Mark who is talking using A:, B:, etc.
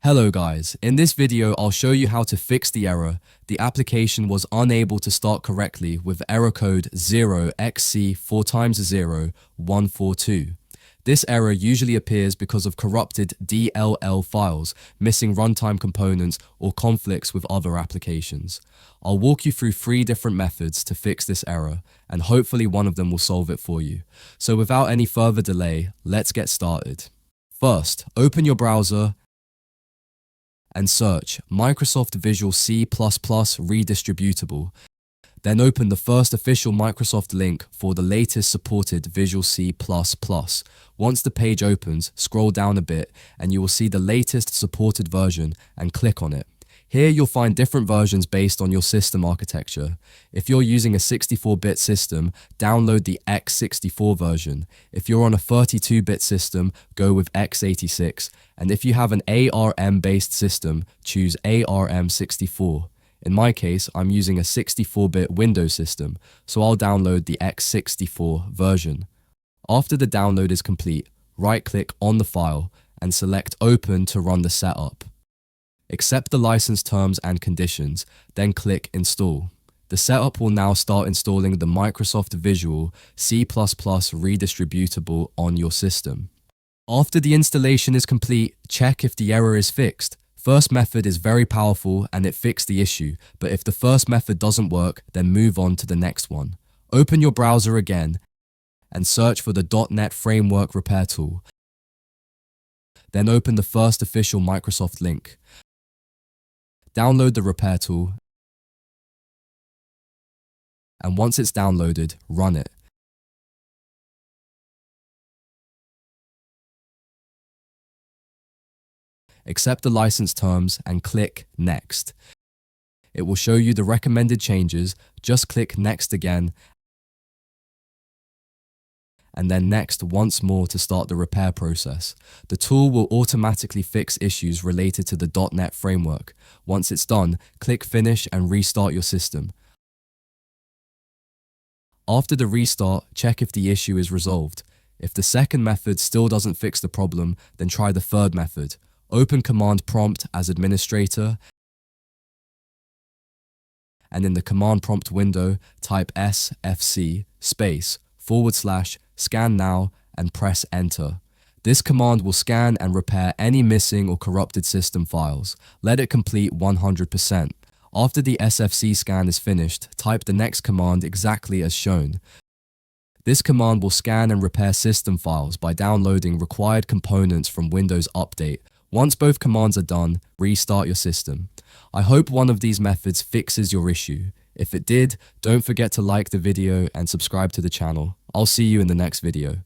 A: Hello guys, in this video I'll show you how to fix the error. The application was unable to start correctly with error code 0xc0000142. This error usually appears because of corrupted DLL files, missing runtime components, or conflicts with other applications. I'll walk you through 3 different methods to fix this error, and hopefully one of them will solve it for you. So without any further delay, let's get started. First, open your browser and search Microsoft Visual C++ Redistributable. Then open the first official Microsoft link for the latest supported Visual C++. Once the page opens, scroll down a bit and you will see the latest supported version and click on it. Here you'll find different versions based on your system architecture. If you're using a 64-bit system, download the x64 version. If you're on a 32-bit system, go with x86. And if you have an ARM-based system, choose ARM64. In my case, I'm using a 64-bit Windows system, so I'll download the x64 version. After the download is complete, right-click on the file and select Open to run the setup. Accept the license terms and conditions, then click Install. The setup will now start installing the Microsoft Visual C++ Redistributable on your system. After the installation is complete, check if the error is fixed. First method is very powerful and it fixed the issue, but if the first method doesn't work, then move on to the next one. Open your browser again and search for the .NET Framework Repair Tool. Then open the first official Microsoft link. Download the repair tool, and once it's downloaded, run it. Accept the license terms and click Next. It will show you the recommended changes. Just click Next again, and then Next once more to start the repair process. The tool will automatically fix issues related to the .NET framework. Once it's done, click Finish and restart your system. After the restart, check if the issue is resolved. If the second method still doesn't fix the problem, then try the third method. Open Command Prompt as administrator, and in the Command Prompt window, type sfc /scan now and press Enter. This command will scan and repair any missing or corrupted system files. Let it complete 100%. After the SFC scan is finished, type the next command exactly as shown. This command will scan and repair system files by downloading required components from Windows Update. Once both commands are done, restart your system. I hope one of these methods fixes your issue. If it did, don't forget to like the video and subscribe to the channel. I'll see you in the next video.